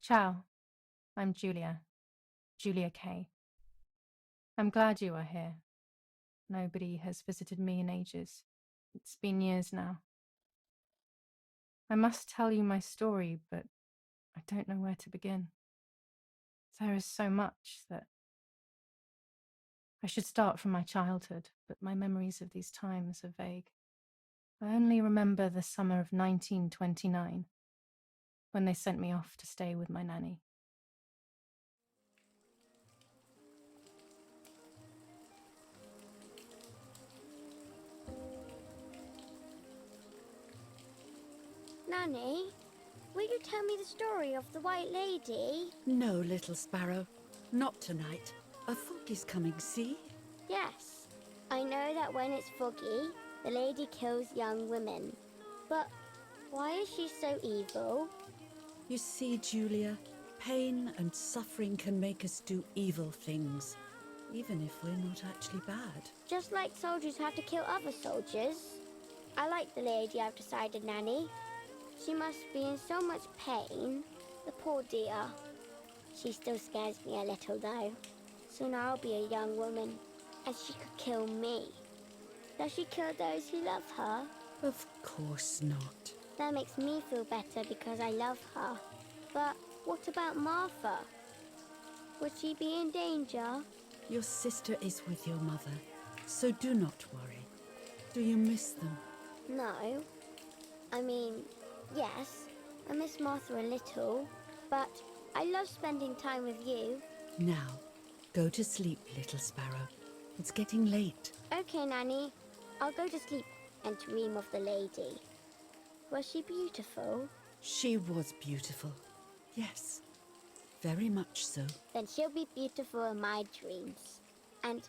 Ciao, I'm Julia Kay. I'm glad you are here. Nobody has visited me in ages. It's been years now. I must tell you my story, but I don't know where to begin. There is so much that I should start from my childhood, but my memories of these times are vague. I only remember the summer of 1929, when they sent me off to stay with my nanny. Nanny, will you tell me the story of the White Lady? No, little sparrow. Not tonight. A fog is coming, see? Yes. I know that when it's foggy, the lady kills young women. But why is she so evil? You see, Julia, pain and suffering can make us do evil things, even if we're not actually bad. Just like soldiers have to kill other soldiers. I like the lady I've decided, Nanny. She must be in so much pain. The poor dear. She still scares me a little, though. Soon I'll be a young woman, and she could kill me. Does she kill those who love her? Of course not. That makes me feel better because I love her. But what about Martha? Would she be in danger? Your sister is with your mother, so do not worry. Do you miss them? No. I mean, yes, I miss Martha a little, but I love spending time with you. Now, go to sleep, little sparrow. It's getting late. Okay, Nanny. I'll go to sleep and dream of the lady. Was she beautiful? She was beautiful. Yes, very much so. Then she'll be beautiful in my dreams. And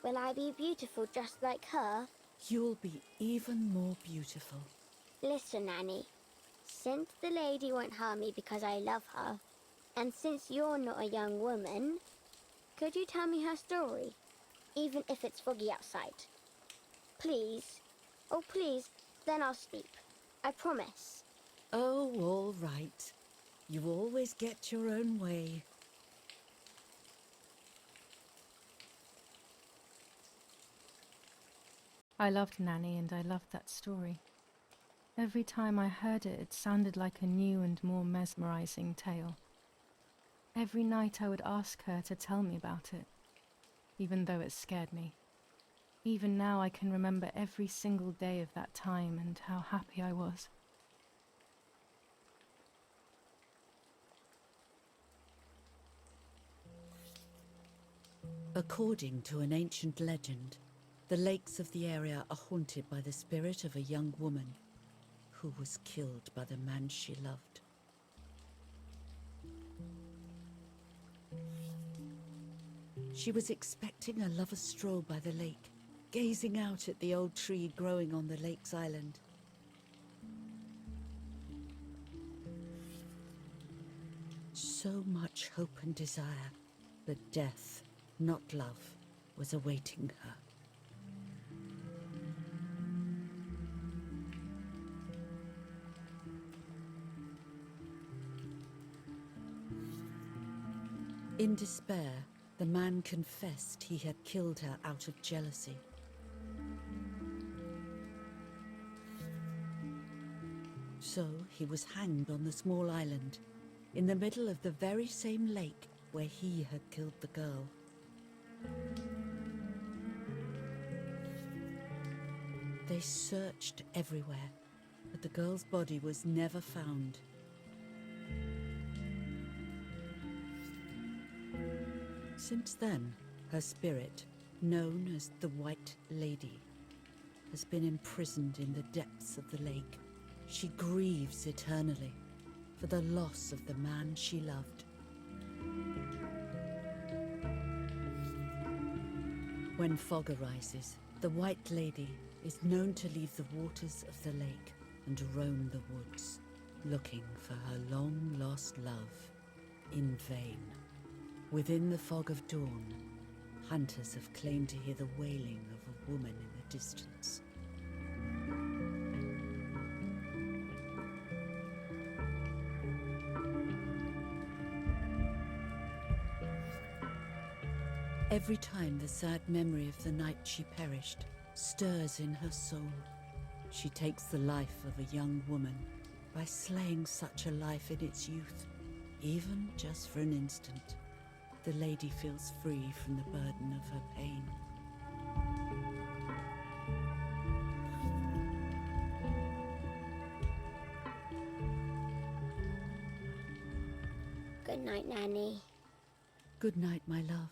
will I be beautiful just like her? You'll be even more beautiful. Listen, Nanny. Since the lady won't harm me because I love her, and since you're not a young woman, could you tell me her story, even if it's foggy outside? Please. Oh, please, then I'll sleep. I promise. Oh, all right. You always get your own way. I loved Nanny and I loved that story. Every time I heard it, it sounded like a new and more mesmerizing tale. Every night I would ask her to tell me about it, even though it scared me. Even now I can remember every single day of that time and how happy I was. According to an ancient legend, the lakes of the area are haunted by the spirit of a young woman who was killed by the man she loved. She was expecting a lover's stroll by the lake, gazing out at the old tree growing on the lake's island. So much hope and desire, but death, not love, was awaiting her. In despair, the man confessed he had killed her out of jealousy. So he was hanged on the small island, in the middle of the very same lake where he had killed the girl. They searched everywhere, but the girl's body was never found. Since then, her spirit, known as the White Lady, has been imprisoned in the depths of the lake. She grieves eternally for the loss of the man she loved. When fog arises, the White Lady is known to leave the waters of the lake and roam the woods, looking for her long-lost love in vain. Within the fog of dawn, hunters have claimed to hear the wailing of a woman in the distance. Every time the sad memory of the night she perished stirs in her soul, she takes the life of a young woman by slaying such a life in its youth. Even just for an instant, the lady feels free from the burden of her pain. Good night, Nanny. Good night, my love.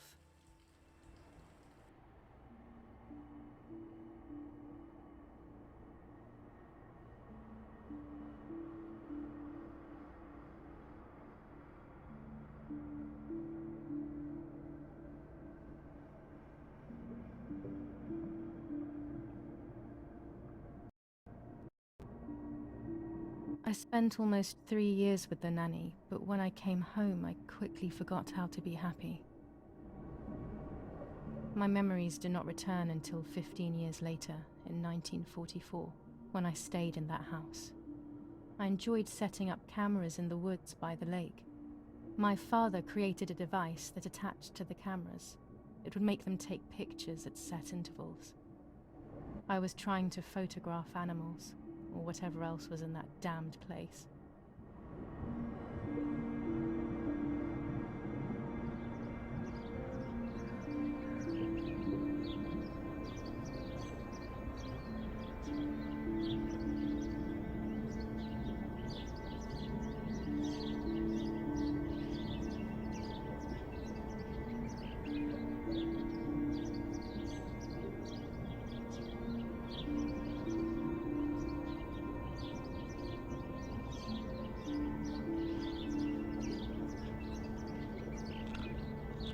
I spent almost 3 years with the nanny, but when I came home, I quickly forgot how to be happy. My memories do not return until 15 years later, in 1944, when I stayed in that house. I enjoyed setting up cameras in the woods by the lake. My father created a device that attached to the cameras. It would make them take pictures at set intervals. I was trying to photograph animals, or whatever else was in that damned place.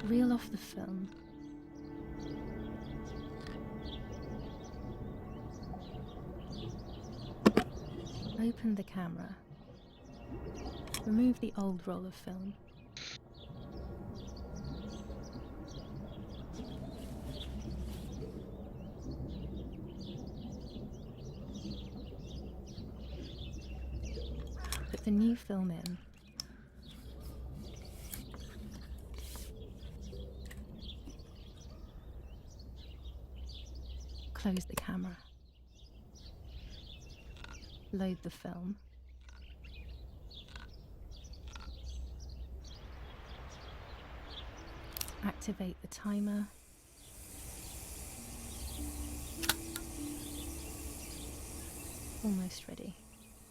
Reel off the film. Open the camera. Remove the old roll of film. Put the new film in. Close the camera. Load the film. Activate the timer. Almost ready.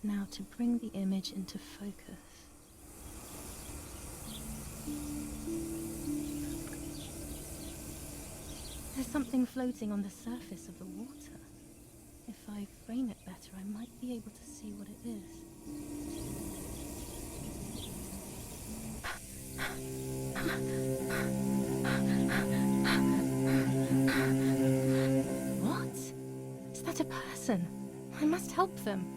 Now to bring the image into focus. There's something floating on the surface of the water. If I frame it better, I might be able to see what it is. What? Is that a person? I must help them.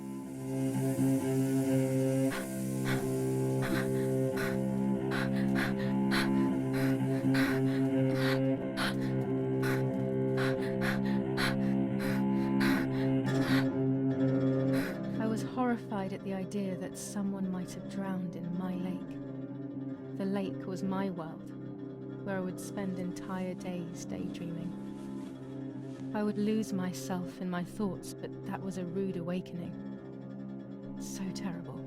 Horrified at the idea that someone might have drowned in my lake. The lake was my world, where I would spend entire days daydreaming. I would lose myself in my thoughts, but that was a rude awakening. So terrible.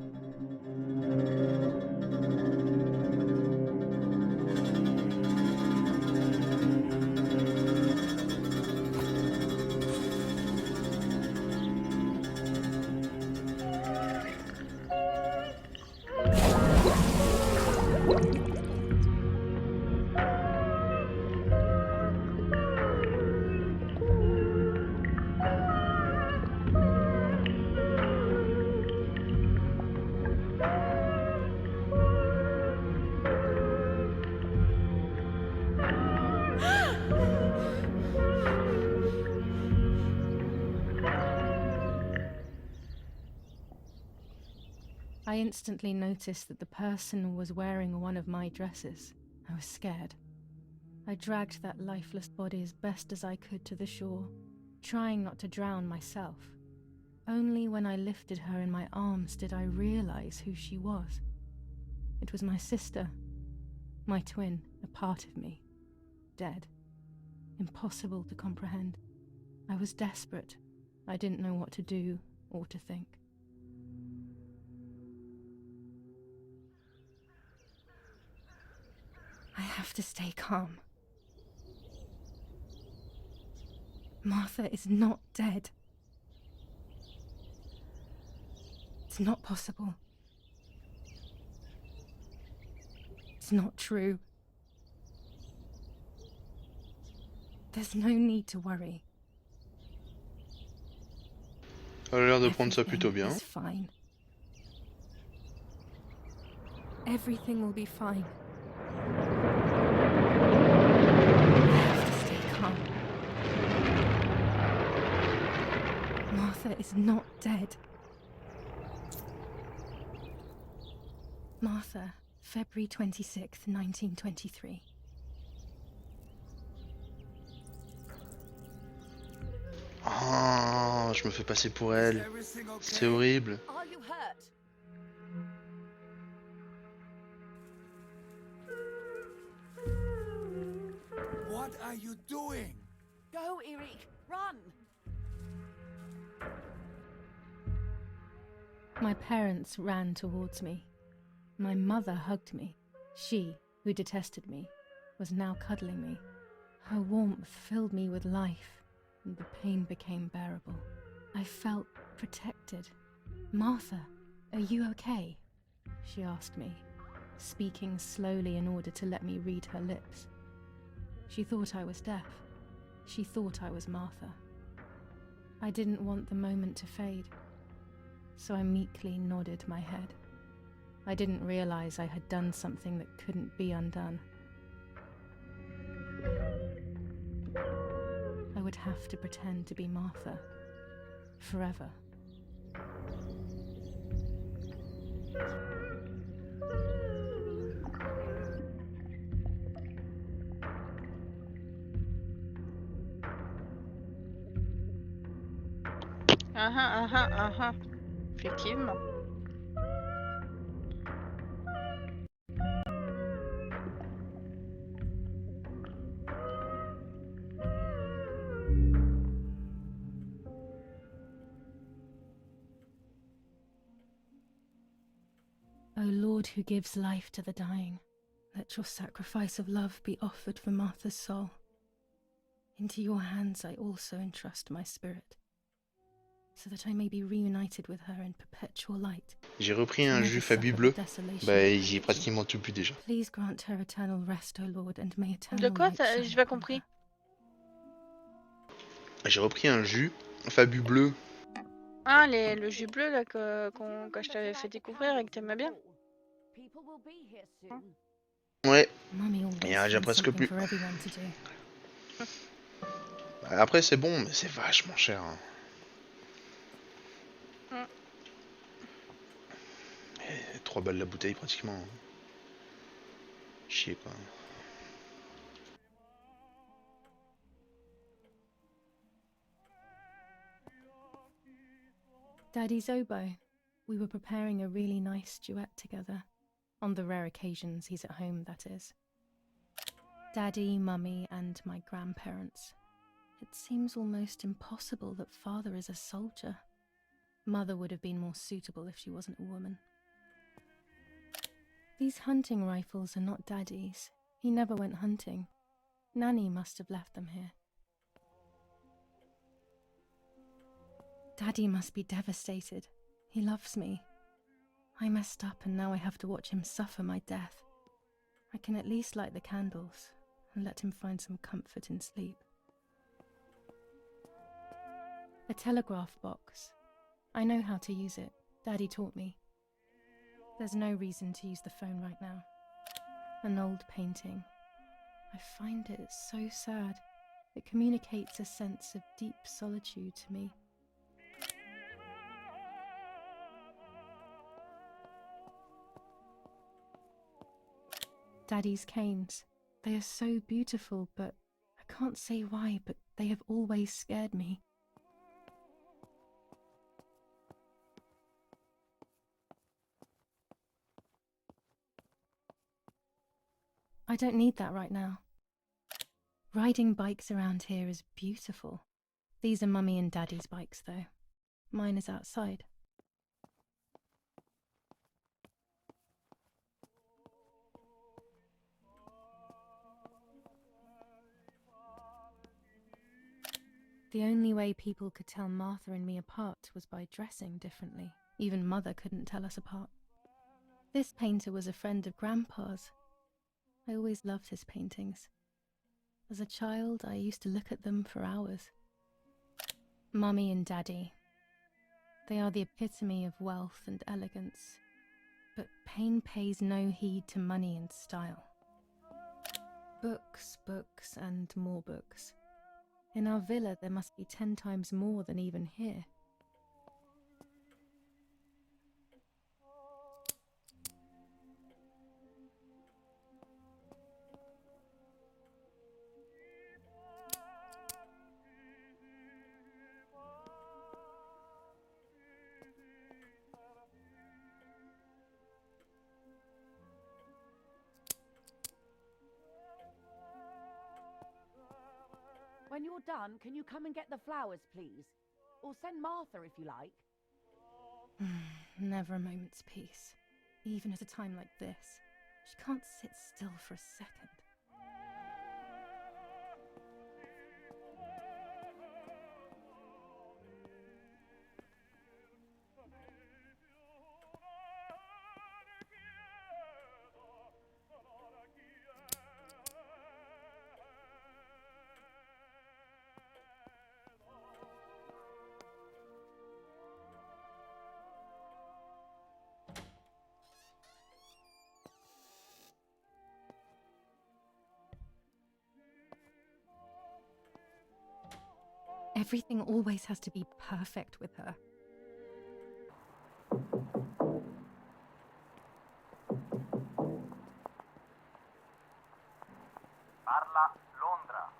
I instantly noticed that the person was wearing one of my dresses. I was scared. I dragged that lifeless body as best as I could to the shore, trying not to drown myself. Only when I lifted her in my arms did I realize who she was. It was my sister, my twin, a part of me, dead. impossible to comprehend. I was desperate. I didn't know what to do or to think. I have to stay calm. Martha is not dead. It's not possible. It's not true. There's no need to worry. Elle a l'air de prendre ça plutôt Everything bien. is fine. Everything will be fine. I have to stay calm. Martha is not dead. Martha, February 26th, 1923. Ah, je me fais passer pour elle. C'est horrible. Are you hurt? What are you doing? Go, Eric, run! My parents ran towards me. My mother hugged me. She, who detested me, was now cuddling me. Her warmth filled me with life, and the pain became bearable. I felt protected. Martha, are you okay? She asked me, speaking slowly in order to let me read her lips. She thought I was deaf. She thought I was Martha. I didn't want the moment to fade, so I meekly nodded my head. I didn't realize I had done something that couldn't be undone. I would have to pretend to be Martha forever. Effectivement. O Lord, who gives life to the dying, let your sacrifice of love be offered for Martha's soul. Into your hands I also entrust my spirit, so that I may be reunited with her in perpetual light. J'ai repris un jus fabuleux. Bah, j'y ai pratiquement tout bu déjà. Please grant her eternal rest, O Lord, and may eternal De quoi light shine j'ai pas upon compris. her. J'ai repris un jus fabuleux. Ah, le jus bleu là que je t'avais fait découvrir et que t'aimais bien. People will be here soon. Ouais. Mummy always Et j'ai finds presque something plus. for everyone to do. Après c'est bon, mais c'est vachement cher. Hein. Mm. 3 balles la bouteille pratiquement. Hein. Chier quoi. Daddy's oboe. We were preparing a really nice duet together. On the rare occasions he's at home, that is. Daddy, Mummy, and my grandparents. It seems almost impossible that Father is a soldier. Mother would have been more suitable if she wasn't a woman. These hunting rifles are not Daddy's. He never went hunting. Nanny must have left them here. Daddy must be devastated. He loves me. I messed up and now I have to watch him suffer my death. I can at least light the candles and let him find some comfort in sleep. A telegraph box. I know how to use it. Daddy taught me. There's no reason to use the phone right now. An old painting. I find it so sad. It communicates a sense of deep solitude to me. Daddy's canes. They are so beautiful, but I can't say why, but they have always scared me. I don't need that right now. Riding bikes around here is beautiful. These are Mummy and Daddy's bikes, though. Mine is outside. The only way people could tell Martha and me apart was by dressing differently. Even Mother couldn't tell us apart. This painter was a friend of Grandpa's. I always loved his paintings. As a child, I used to look at them for hours. Mummy and Daddy. They are the epitome of wealth and elegance. But pain pays no heed to money and style. Books, books, and more books. In our villa, there must be 10 times more than even here. When you're done, can you come and get the flowers, please? Or send Martha if you like. Never a moment's peace. Even at a time like this. She can't sit still for a second. Everything always has to be perfect with her. Parla Londra.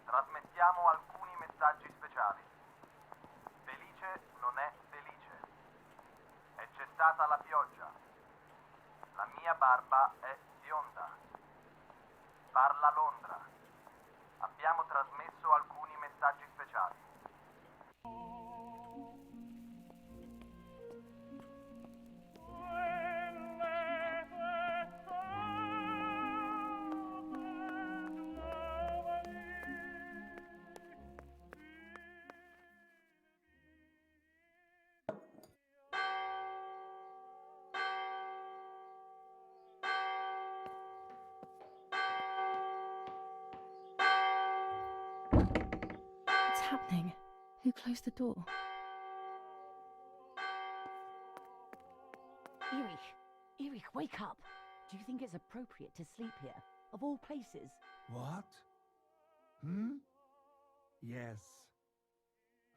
Trasmettiamo alcuni messaggi speciali. Felice non è felice. E c'è stata la pioggia. La mia barba è bionda. Parla Londra. Abbiamo trasmesso alcuni messaggi speciali. What's happening? Who closed the door? Erich, wake up. Do you think it's appropriate to sleep here, of all places? What? Yes.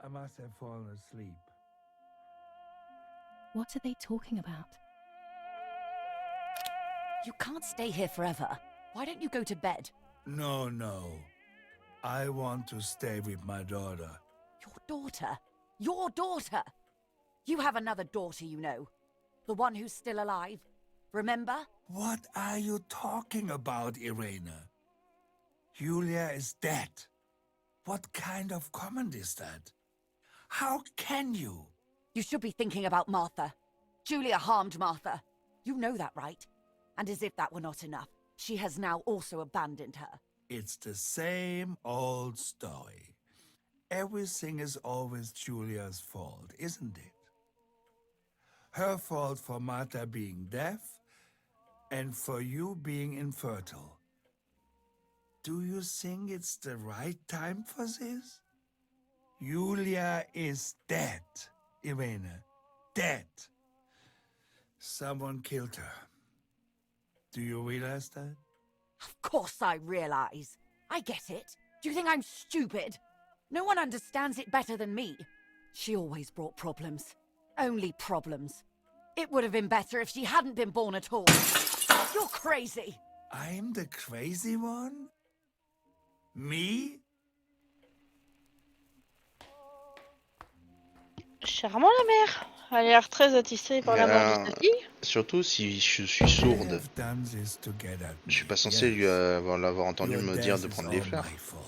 I must have fallen asleep. What are they talking about? You can't stay here forever. Why don't you go to bed? No. I want to stay with my daughter. Your daughter? Your daughter? You have another daughter, you know. The one who's still alive. Remember? What are you talking about, Irena? Julia is dead. What kind of comment is that? How can you? You should be thinking about Martha. Julia harmed Martha. You know that, right? And as if that were not enough, she has now also abandoned her. It's the same old story. Everything is always Julia's fault, isn't it? Her fault for Martha being deaf and for you being infertile. Do you think it's the right time for this? Julia is dead, Irene. Dead. Someone killed her. Do you realize that? Of course I realize. I get it. Do you think I'm stupid? No one understands it better than me. She always brought problems. Only problems. It would have been better if she hadn't been born at all. You're crazy. I'm the crazy one? Me? Charmant la mère. Elle a l'air très attitrée par la mort de sa fille. Surtout si je suis We sourde. have done this together, Je suis pas Nick, censé lui yes. l'avoir entendu Your me dire death de is prendre des all fleurs. my fault.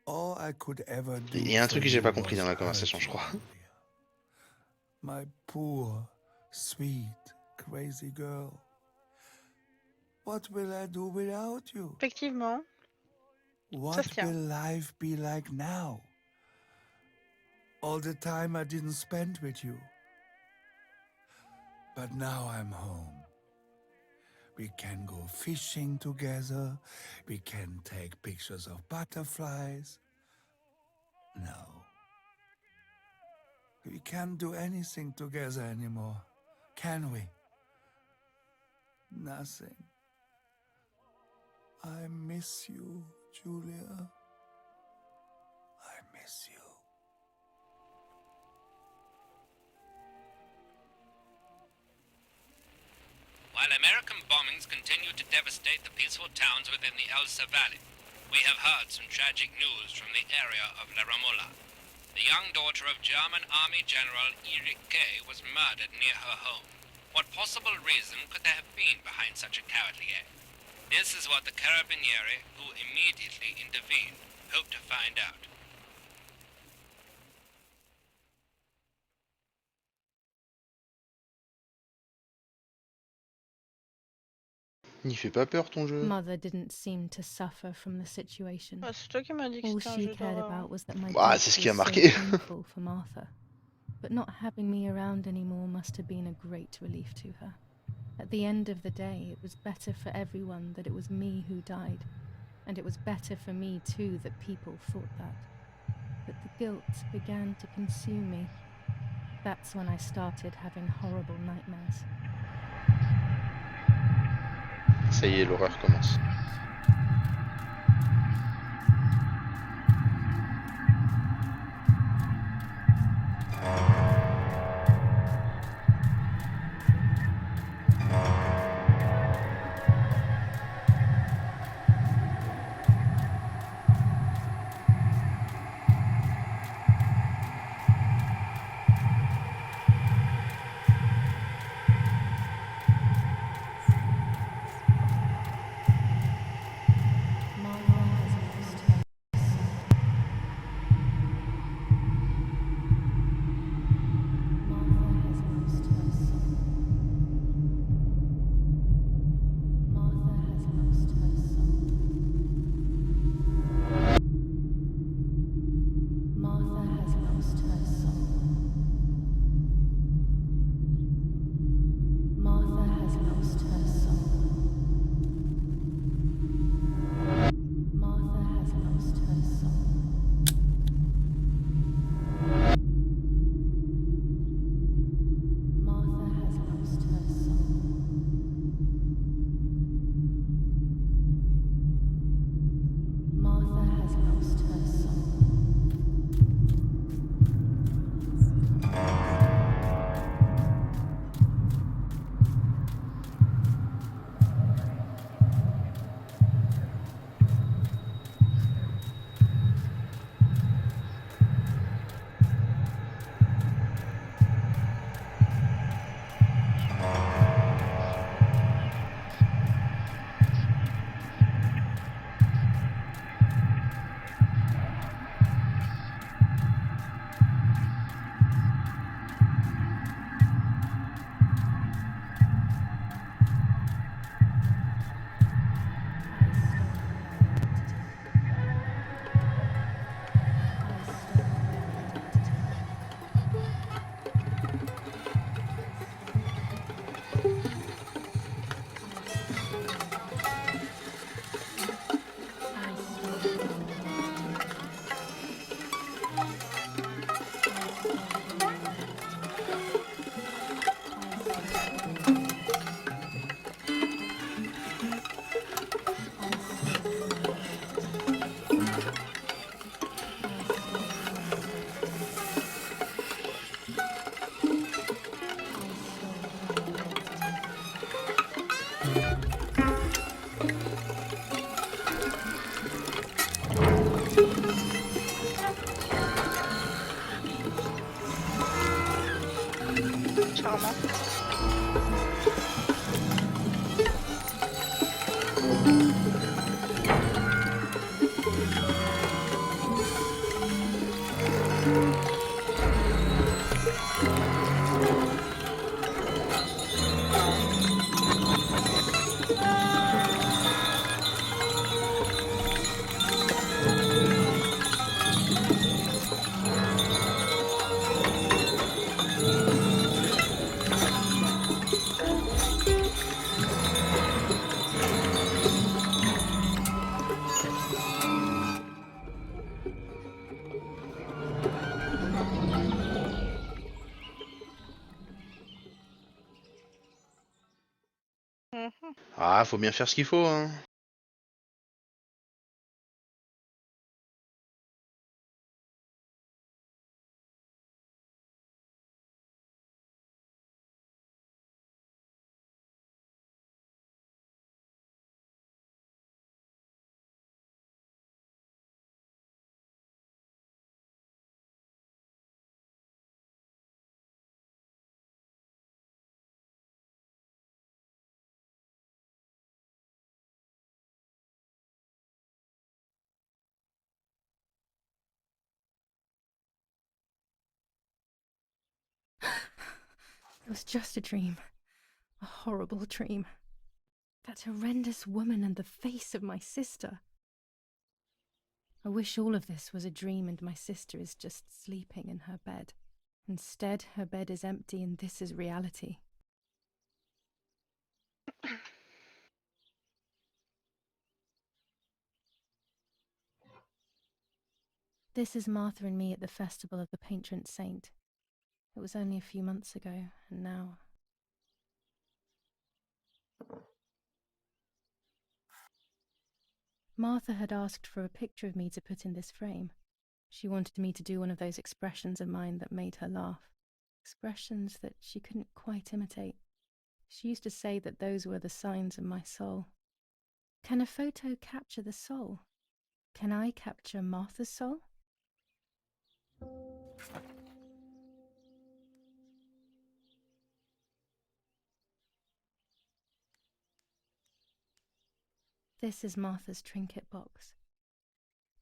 All I could ever do Il y a un for truc que j'ai you pas compris was dans la hurt conversation, je you, crois. Julia. My poor, sweet, crazy girl. What will I do without you? Effectivement. What se tient. will life be like now? All the time I didn't spend with you. But now I'm home. We can go fishing together. We can take pictures of butterflies. No. We can't do anything together anymore, can we? Nothing. I miss you, Julia. I miss you. While American bombings continue to devastate the peaceful towns within the Elsa Valley, we have heard some tragic news from the area of La Ramola. The young daughter of German Army General Erich K. was murdered near her home. What possible reason could there have been behind such a cowardly act? This is what the Carabinieri, who immediately intervened, hope to find out. Il fait pas peur ton jeu. Mother didn't seem to suffer from the situation. Ah, c'est toi qui m'as dit que All c'était un she jeu cared d'horreur. about was that my Bah, death c'est ce was qui a so marqué. painful for Martha. But not having me around anymore must have been a great relief to her. At the end of the day, it was better for everyone that it was me who died, and it was better for me too that people thought that. But the guilt began to consume me. That's when I started having horrible nightmares. Ça y est, l'horreur commence. Bah, faut bien faire ce qu'il faut, hein. It was just a dream. A horrible dream. That horrendous woman and the face of my sister. I wish all of this was a dream and my sister is just sleeping in her bed. Instead, her bed is empty and this is reality. This is Martha and me at the festival of the patron saint. It was only a few months ago, and now... Martha had asked for a picture of me to put in this frame. She wanted me to do one of those expressions of mine that made her laugh. Expressions that she couldn't quite imitate. She used to say that those were the signs of my soul. Can a photo capture the soul? Can I capture Martha's soul? This is Martha's trinket box.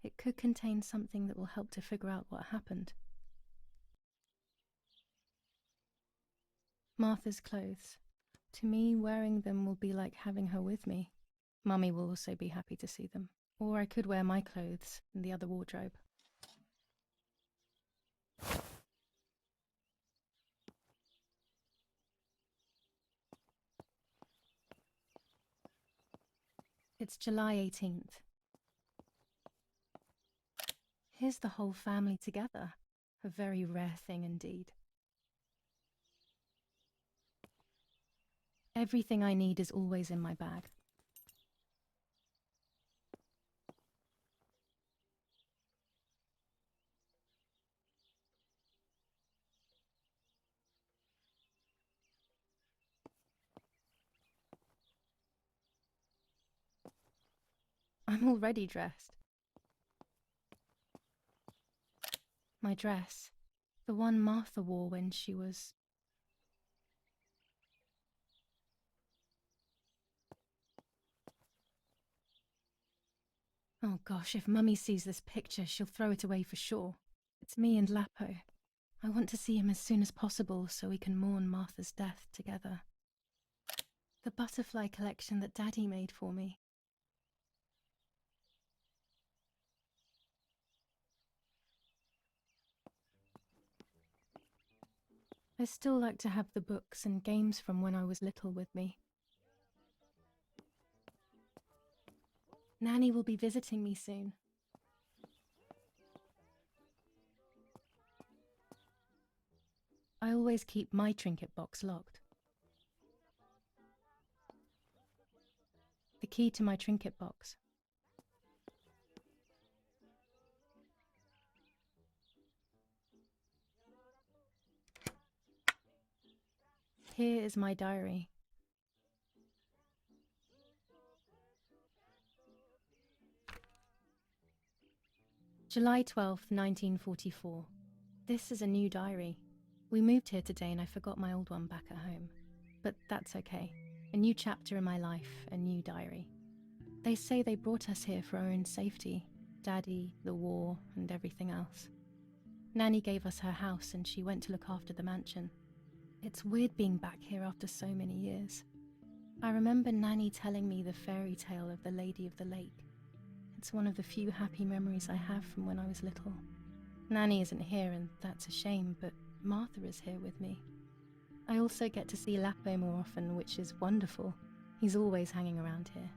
It could contain something that will help to figure out what happened. Martha's clothes. To me, wearing them will be like having her with me. Mummy will also be happy to see them. Or I could wear my clothes in the other wardrobe. It's July 18th. Here's the whole family together. A very rare thing indeed. Everything I need is always in my bag. I'm already dressed. My dress, the one Martha wore when she was... Oh gosh, if Mummy sees this picture, she'll throw it away for sure. It's me and Lapo. I want to see him as soon as possible so we can mourn Martha's death together. The butterfly collection that Daddy made for me. I still like to have the books and games from when I was little with me. Nanny will be visiting me soon. I always keep my trinket box locked. The key to my trinket box. Here is my diary. July 12th, 1944. This is a new diary. We moved here today and I forgot my old one back at home. But that's okay. A new chapter in my life, a new diary. They say they brought us here for our own safety. Daddy, the war, and everything else. Nanny gave us her house and she went to look after the mansion. It's weird being back here after so many years. I remember Nanny telling me the fairy tale of the Lady of the Lake. It's one of the few happy memories I have from when I was little. Nanny isn't here and that's a shame, but Martha is here with me. I also get to see Lapo more often, which is wonderful. He's always hanging around here.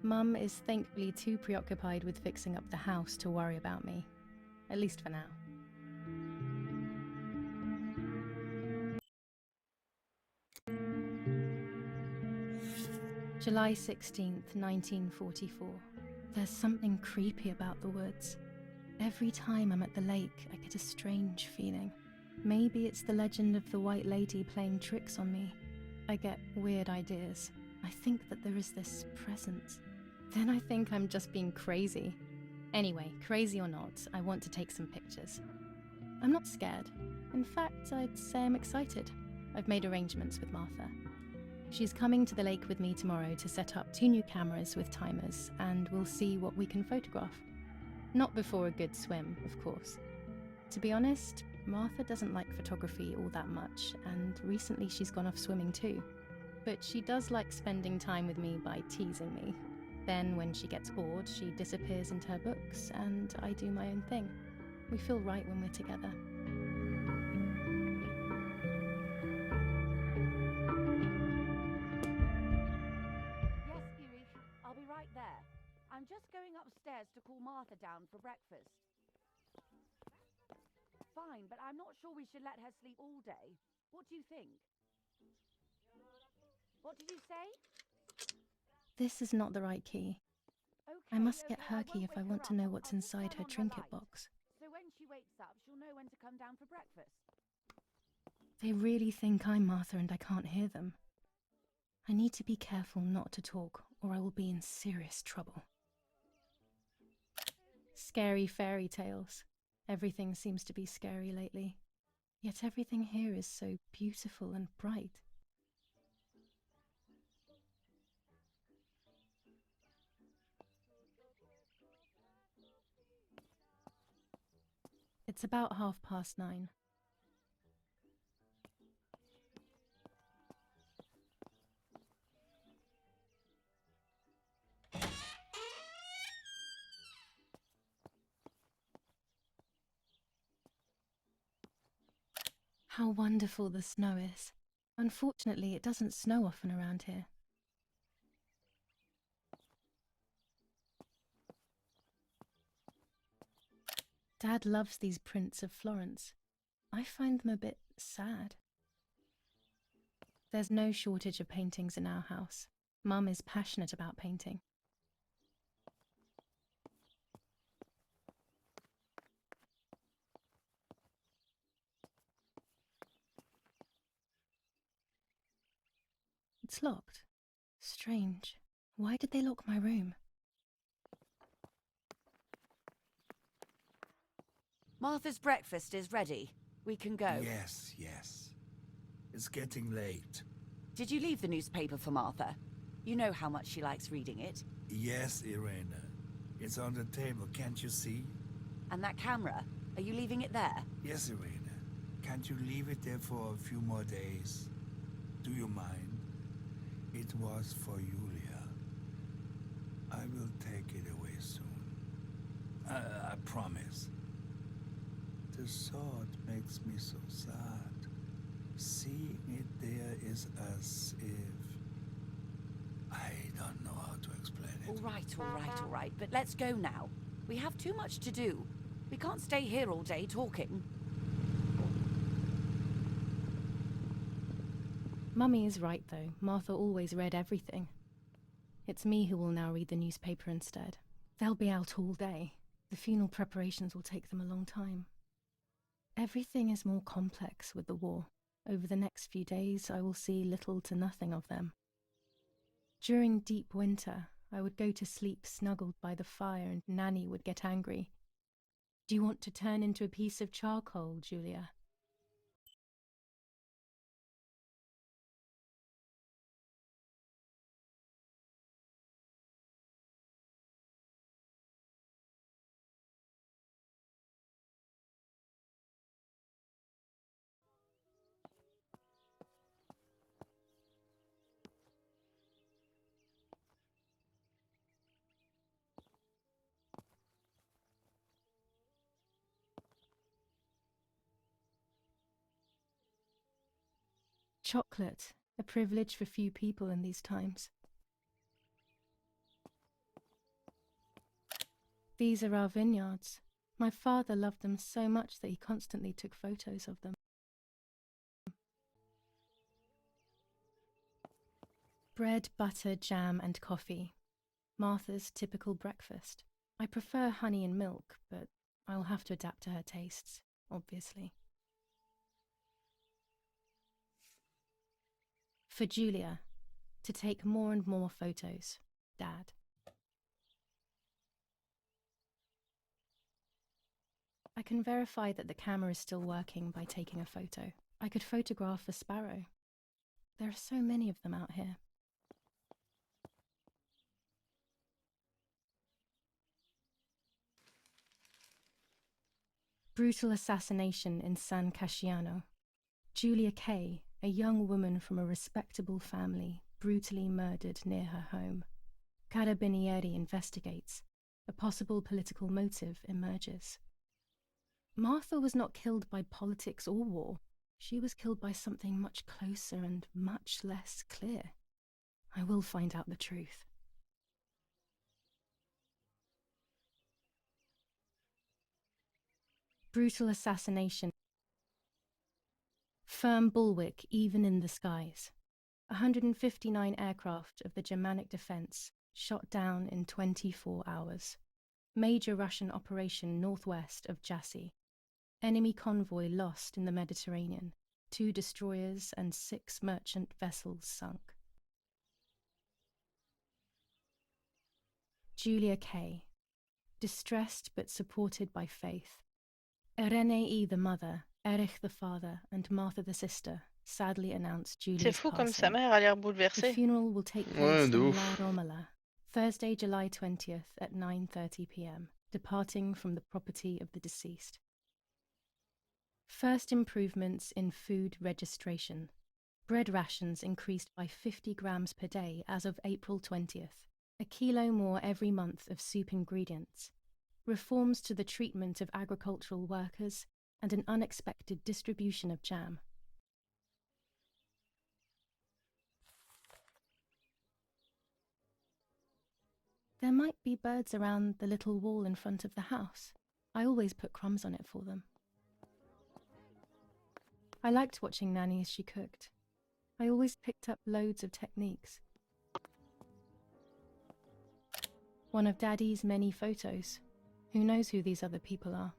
Mum is thankfully too preoccupied with fixing up the house to worry about me. At least for now. July 16th, 1944. There's something creepy about the woods. Every time I'm at the lake, I get a strange feeling. Maybe it's the legend of the White Lady playing tricks on me. I get weird ideas. I think that there is this presence. Then I think I'm just being crazy. Anyway, crazy or not, I want to take some pictures. I'm not scared. In fact, I'd say I'm excited. I've made arrangements with Martha. She's coming to the lake with me tomorrow to set up 2 new cameras with timers, and we'll see what we can photograph. Not before a good swim, of course. To be honest, Martha doesn't like photography all that much, and recently she's gone off swimming too. But she does like spending time with me by teasing me. Then when she gets bored, she disappears into her books, and I do my own thing. We feel right when we're together. Yes, Erich, I'll be right there. I'm just going upstairs to call Martha down for breakfast. Fine, but I'm not sure we should let her sleep all day. What do you think? What did you say? This is not the right key. Okay, I must get okay, her key won't if I wake want her to up. know what's I'll just inside turn her on trinket lights. box. So when she wakes up, she'll know when to come down for breakfast. They really think I'm Martha and I can't hear them. I need to be careful not to talk, or I will be in serious trouble. Scary fairy tales. Everything seems to be scary lately. Yet everything here is so beautiful and bright. It's about 9:30. How wonderful the snow is. Unfortunately, it doesn't snow often around here. Dad loves these prints of Florence. I find them a bit sad. There's no shortage of paintings in our house. Mum is passionate about painting. It's locked. Strange. Why did they lock my room? Martha's breakfast is ready. We can go. Yes, yes. It's getting late. Did you leave the newspaper for Martha? You know how much she likes reading it. Yes, Irena. It's on the table, can't you see? And that camera, are you leaving it there? Yes, Irena. Can't you leave it there for a few more days? Do you mind? It was for Julia. I will take it away soon. I promise. The thought makes me so sad. Seeing it there is as if... I don't know how to explain it. All right, but let's go now. We have too much to do. We can't stay here all day talking. Mummy is right though. Martha always read everything. It's me who will now read the newspaper instead. They'll be out all day. The funeral preparations will take them a long time. Everything is more complex with the war. Over the next few days, I will see little to nothing of them. During deep winter, I would go to sleep snuggled by the fire and Nanny would get angry. Do you want to turn into a piece of charcoal, Julia? Chocolate, a privilege for few people in these times. These are our vineyards. My father loved them so much that he constantly took photos of them. Bread, butter, jam, and coffee. Martha's typical breakfast. I prefer honey and milk, but I'll have to adapt to her tastes, obviously. For Julia, to take more and more photos. Dad. I can verify that the camera is still working by taking a photo. I could photograph a sparrow. There are so many of them out here. Brutal assassination in San Casciano. Julia Kay, a young woman from a respectable family, brutally murdered near her home. Carabinieri investigates. A possible political motive emerges. Martha was not killed by politics or war. She was killed by something much closer and much less clear. I will find out the truth. Brutal assassination. Firm bulwark even in the skies. 159 aircraft of the Germanic defense shot down in 24 hours. Major Russian operation northwest of Jassy. Enemy convoy lost in the Mediterranean. 2 destroyers and 6 merchant vessels sunk. Julia Kay. Distressed but supported by faith. Irenei the mother, Erich the father, and Martha the sister sadly announced C'est Julia's fou comme sa passing. mère a l'air The bouleversée. funeral will take Ouais, place de in ouf. La Romola, Thursday, July 20th at 9:30 p.m., departing from the property of the deceased. First improvements in food registration. Bread rations increased by 50 grams per day as of April 20th. A kilo more every month of soup ingredients. Reforms to the treatment of agricultural workers and an unexpected distribution of jam. There might be birds around the little wall in front of the house. I always put crumbs on it for them. I liked watching Nanny as she cooked. I always picked up loads of techniques. One of Daddy's many photos. Who knows who these other people are?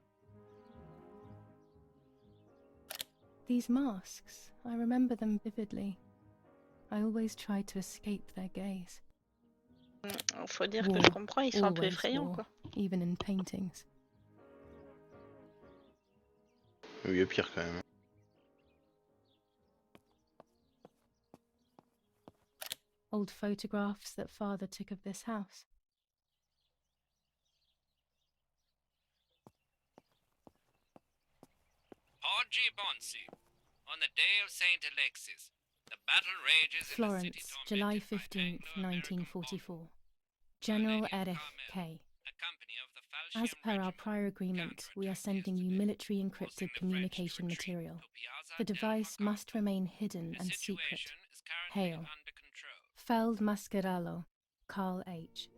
These masks, I remember them vividly. I always tried to escape their gaze. Faut dire que War, je comprends, ils sont un peu always effrayants, war, quoi. even in paintings. Il y a pire quand même. Old photographs that father took of this house. Oggi Bonsi. On the day of St. Alexis, the battle rages in the Florence, city July tormented by 15th, Anglo-American 1944. bombing. General Our Lady of Erich Carmel, K. a company of the As Falchion per our Regiment, prior agreement, we are counterattacked sending you yesterday, military forcing encrypted the French to communication retreat material. to Piazza The del device must Mercato. remain hidden The and secret. situation is currently Hail. under control. Feld Mascarello, Carl H.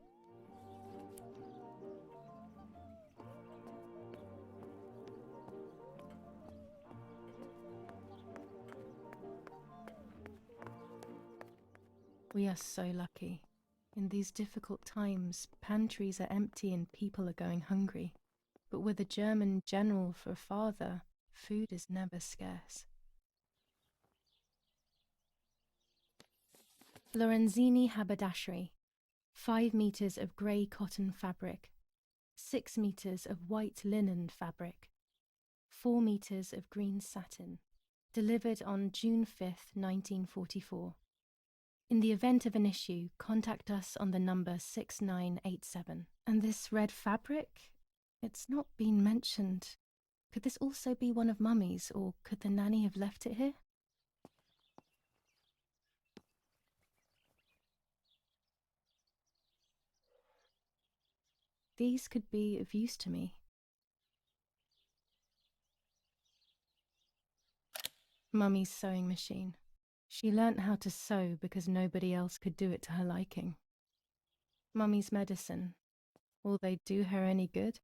We are so lucky. In these difficult times, pantries are empty and people are going hungry. But with a German general for a father, food is never scarce. Lorenzini haberdashery. 5 meters of grey cotton fabric. 6 meters of white linen fabric. 4 meters of green satin. Delivered on June 5th, 1944. In the event of an issue, contact us on the number 6987. And this red fabric? It's not been mentioned. Could this also be one of Mummy's, or could the nanny have left it here? These could be of use to me. Mummy's sewing machine. She learnt how to sew because nobody else could do it to her liking. Mummy's medicine. Will they do her any good?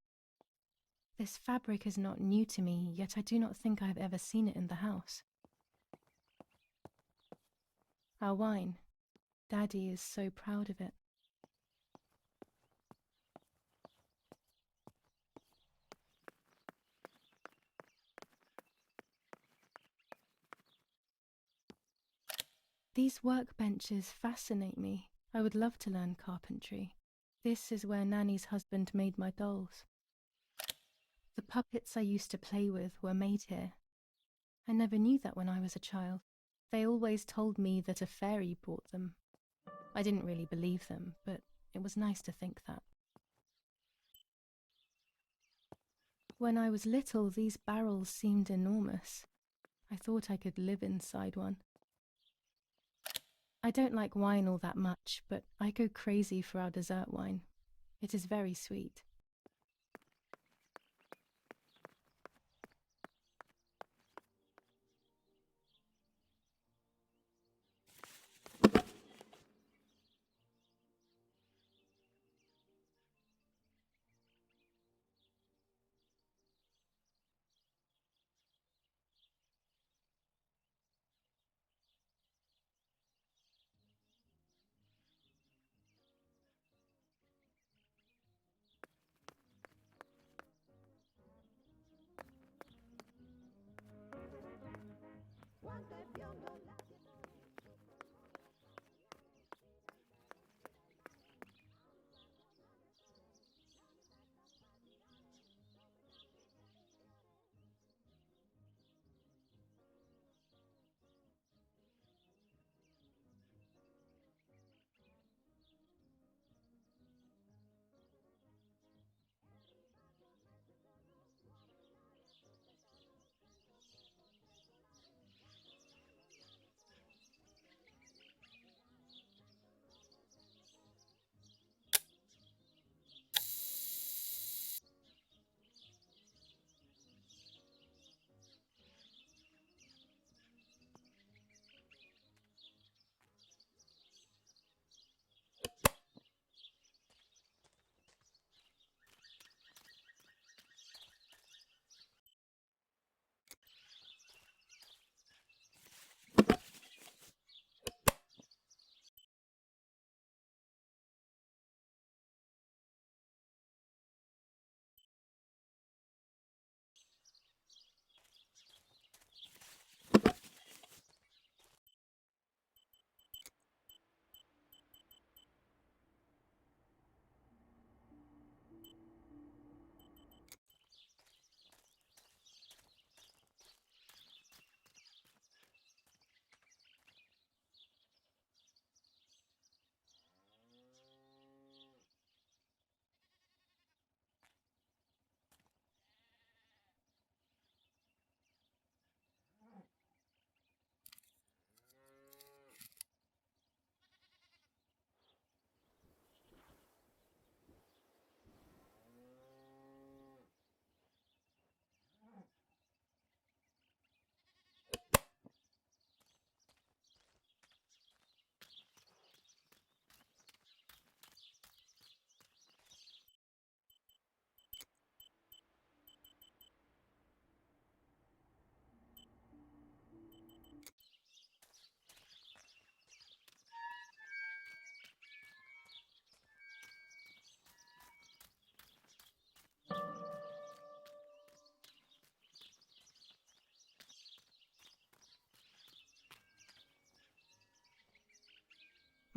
This fabric is not new to me, yet I do not think I have ever seen it in the house. Our wine. Daddy is so proud of it. These workbenches fascinate me. I would love to learn carpentry. This is where Nanny's husband made my dolls. The puppets I used to play with were made here. I never knew that when I was a child. They always told me that a fairy brought them. I didn't really believe them, but it was nice to think that. When I was little, these barrels seemed enormous. I thought I could live inside one. I don't like wine all that much, but I go crazy for our dessert wine. It is very sweet.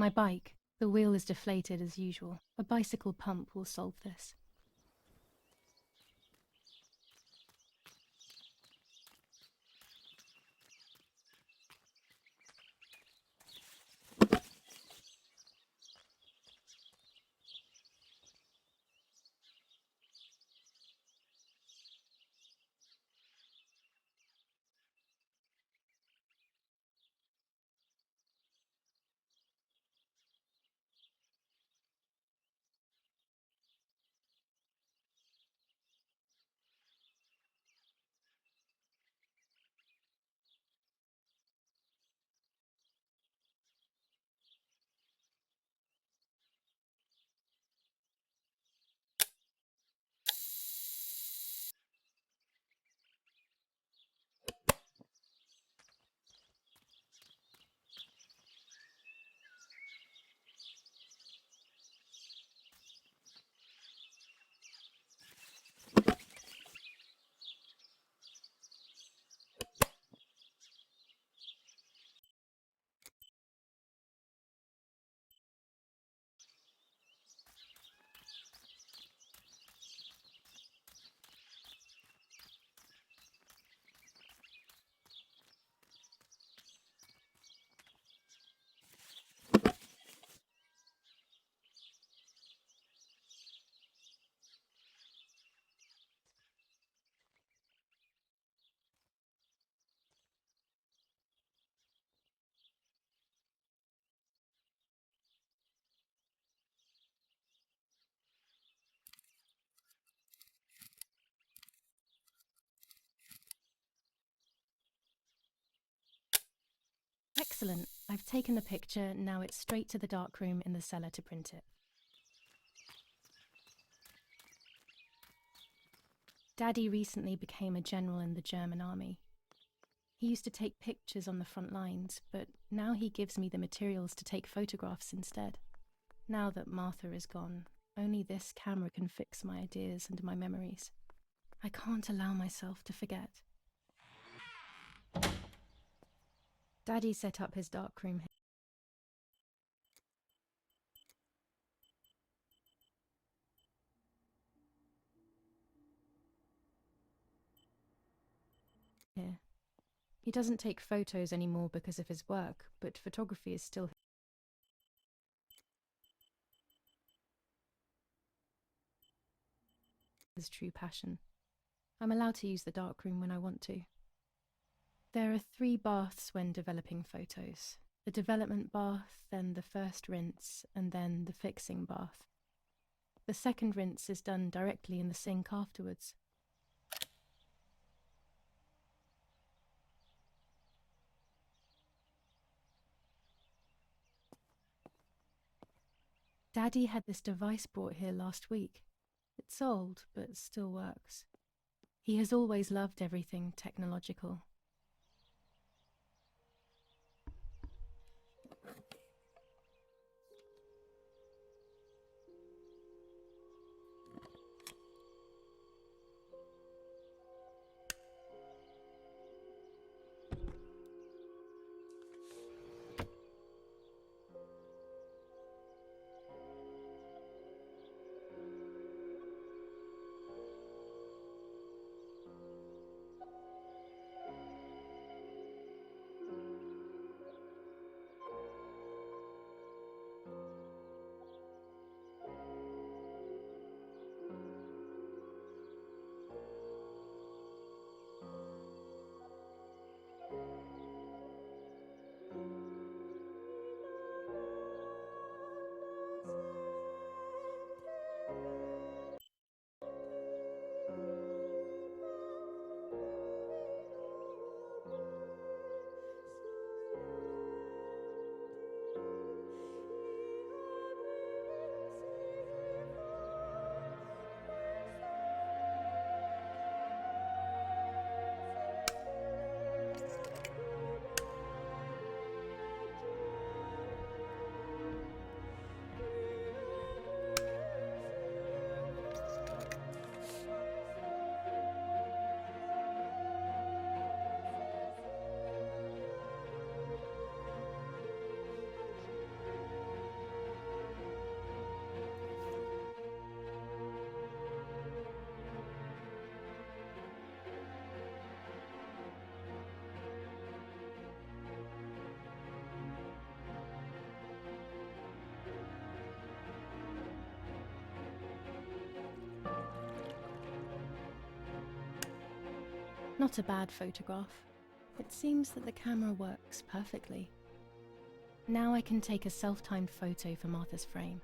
My bike. The wheel is deflated as usual. A bicycle pump will solve this. Excellent. I've taken the picture, now it's straight to the darkroom in the cellar to print it. Daddy recently became a general in the German army. He used to take pictures on the front lines, but now he gives me the materials to take photographs instead. Now that Martha is gone, only this camera can fix my ideas and my memories. I can't allow myself to forget. Daddy set up his darkroom here. He doesn't take photos anymore because of his work, but photography is still his true passion. I'm allowed to use the darkroom when I want to. There are 3 baths when developing photos. The development bath, then the first rinse, and then the fixing bath. The second rinse is done directly in the sink afterwards. Daddy had this device brought here last week. It's old, but still works. He has always loved everything technological. Not a bad photograph. It seems that the camera works perfectly. Now I can take a self-timed photo for Martha's frame.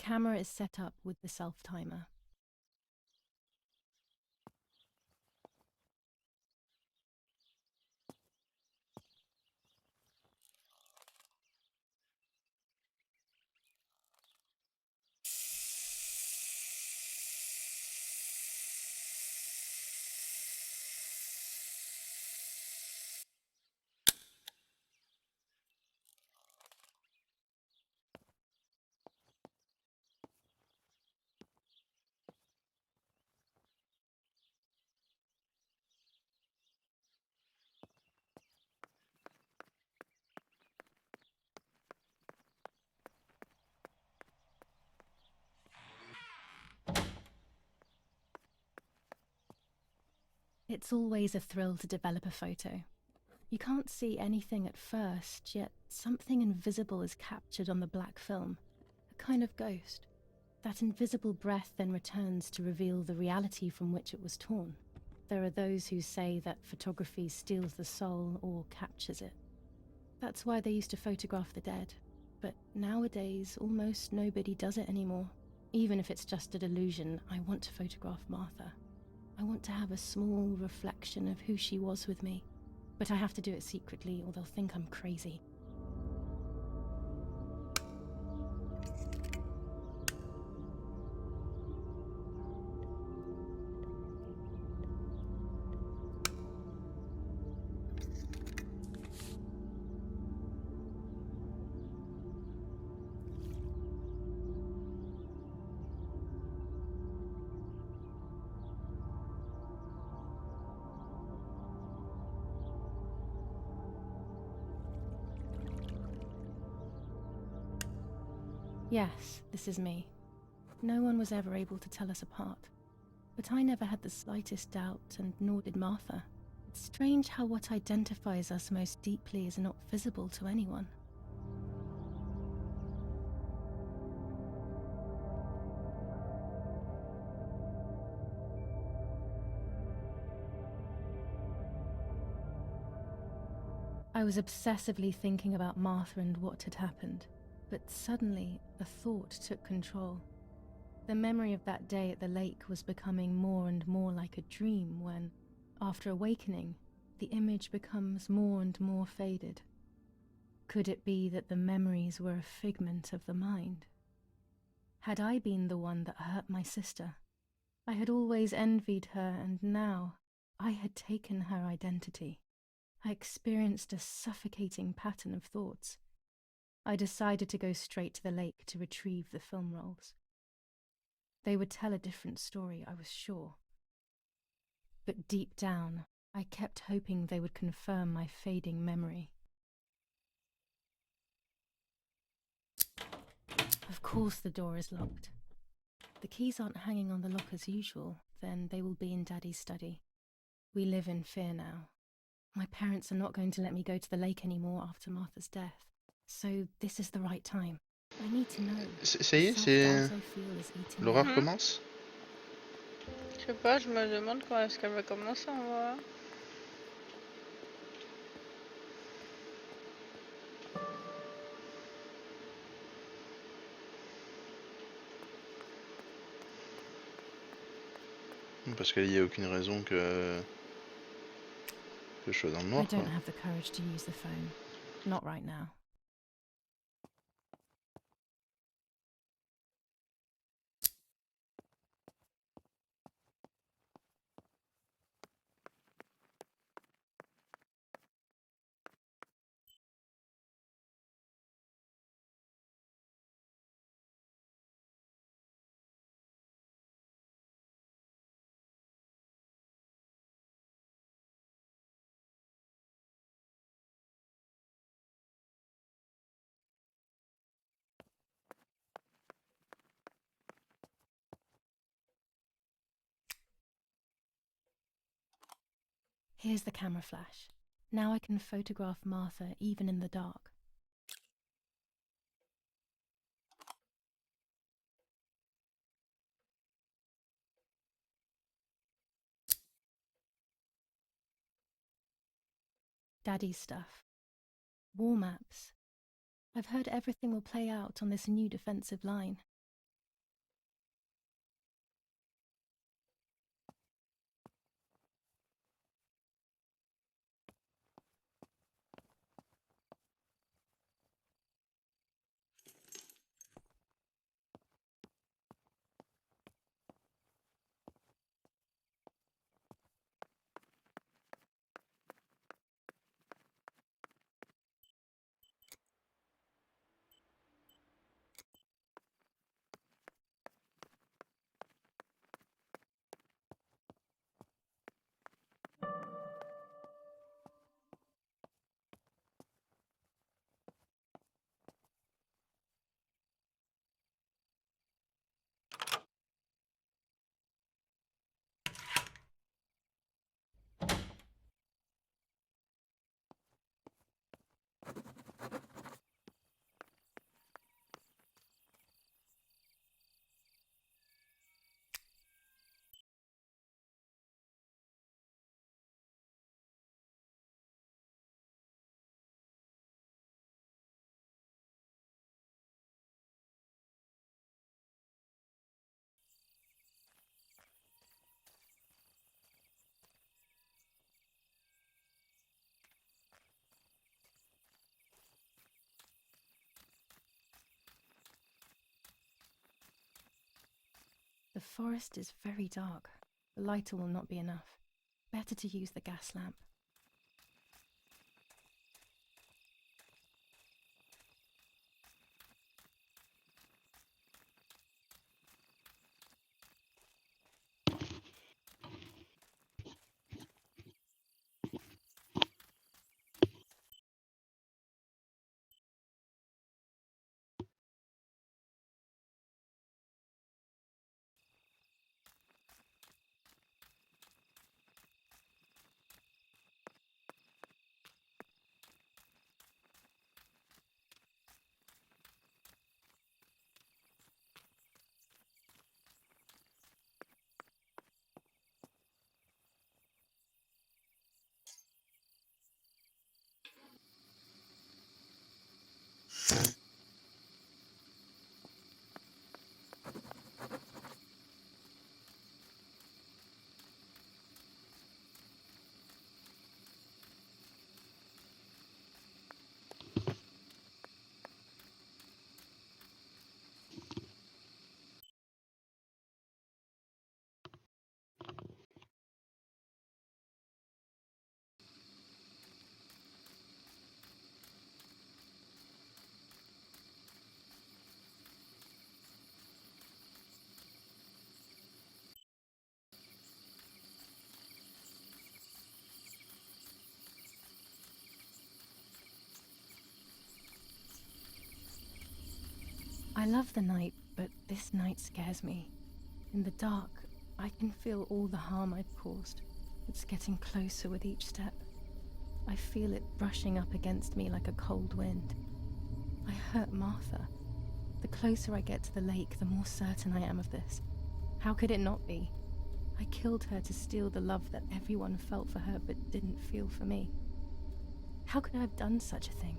camera is set up with the self-timer. It's always a thrill to develop a photo. You can't see anything at first, yet something invisible is captured on the black film, a kind of ghost. That invisible breath then returns to reveal the reality from which it was torn. There are those who say that photography steals the soul or captures it. That's why they used to photograph the dead. But nowadays, almost nobody does it anymore. Even if it's just a delusion, I want to photograph Martha. I want to have a small reflection of who she was with me. But I have to do it secretly or they'll think I'm crazy. Yes, this is me. No one was ever able to tell us apart. But I never had the slightest doubt, and nor did Martha. It's strange how what identifies us most deeply is not visible to anyone. I was obsessively thinking about Martha and what had happened, but suddenly a thought took control. The memory of that day at the lake was becoming more and more like a dream when, after awakening, the image becomes more and more faded. Could it be that the memories were a figment of the mind? Had I been the one that hurt my sister? I had always envied her, and now I had taken her identity. I experienced a suffocating pattern of thoughts. I decided to go straight to the lake to retrieve the film rolls. They would tell a different story, I was sure. But deep down, I kept hoping they would confirm my fading memory. Of course the door is locked. The keys aren't hanging on the lock as usual, then they will be in Daddy's study. We live in fear now. My parents are not going to let me go to the lake anymore after Martha's death. So this is the right time. I need to know. Ça y est, Self-doubt I feel is eating me l'horreur up. commence. Je sais pas, je me demande quand est-ce qu'elle va commencer en vrai. Parce qu'il n'y a aucune raison que je sois dans le I noir, quoi. don't have the courage to use the phone. Not right now. Here's the camera flash. Now I can photograph Martha even in the dark. Daddy's stuff. War maps. I've heard everything will play out on this new defensive line. The forest is very dark. The lighter will not be enough. Better to use the gas lamp. I love the night, but this night scares me. In the dark, I can feel all the harm I've caused. It's getting closer with each step. I feel it brushing up against me like a cold wind. I hurt Martha. The closer I get to the lake, the more certain I am of this. How could it not be? I killed her to steal the love that everyone felt for her but didn't feel for me. How could I have done such a thing?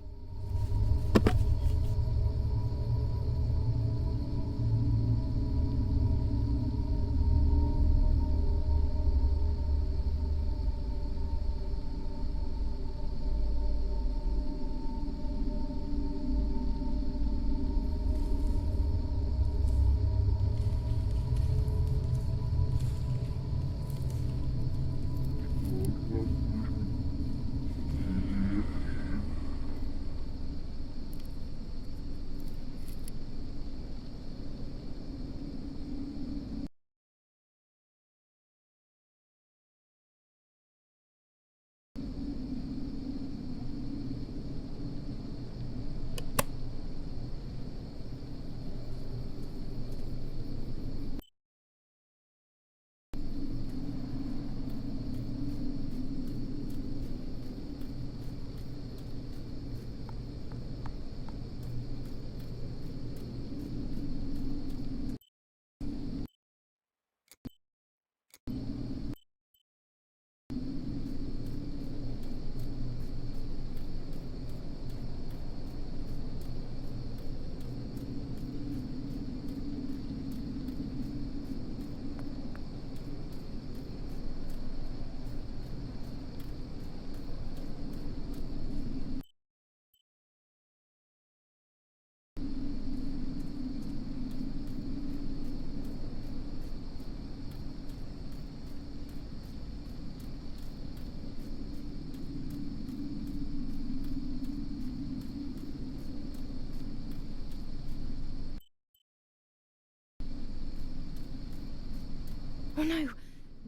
Oh no!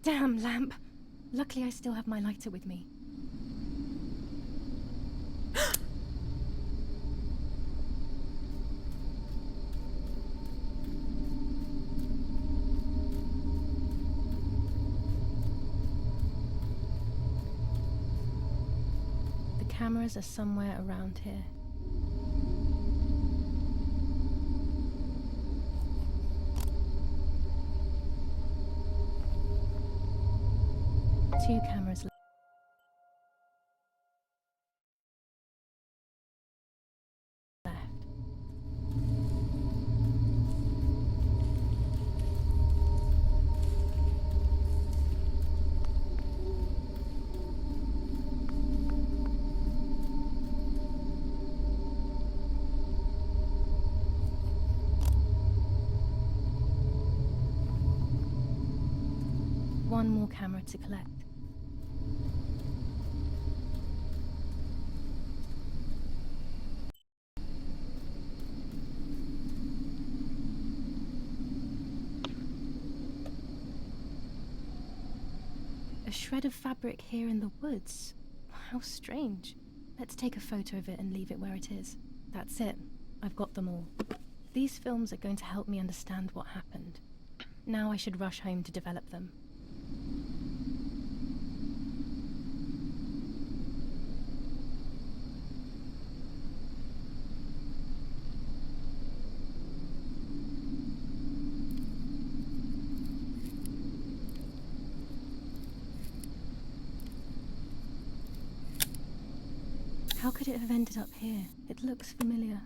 Damn lamp! Luckily I still have my lighter with me. The cameras are somewhere around here. Two cameras left. one more camera to collect. A shred of fabric here in the woods. How strange. Let's take a photo of it and leave it where it is. That's it. I've got them all. These films are going to help me understand what happened. Now I should rush home to develop them. How could it have ended up here? It looks familiar.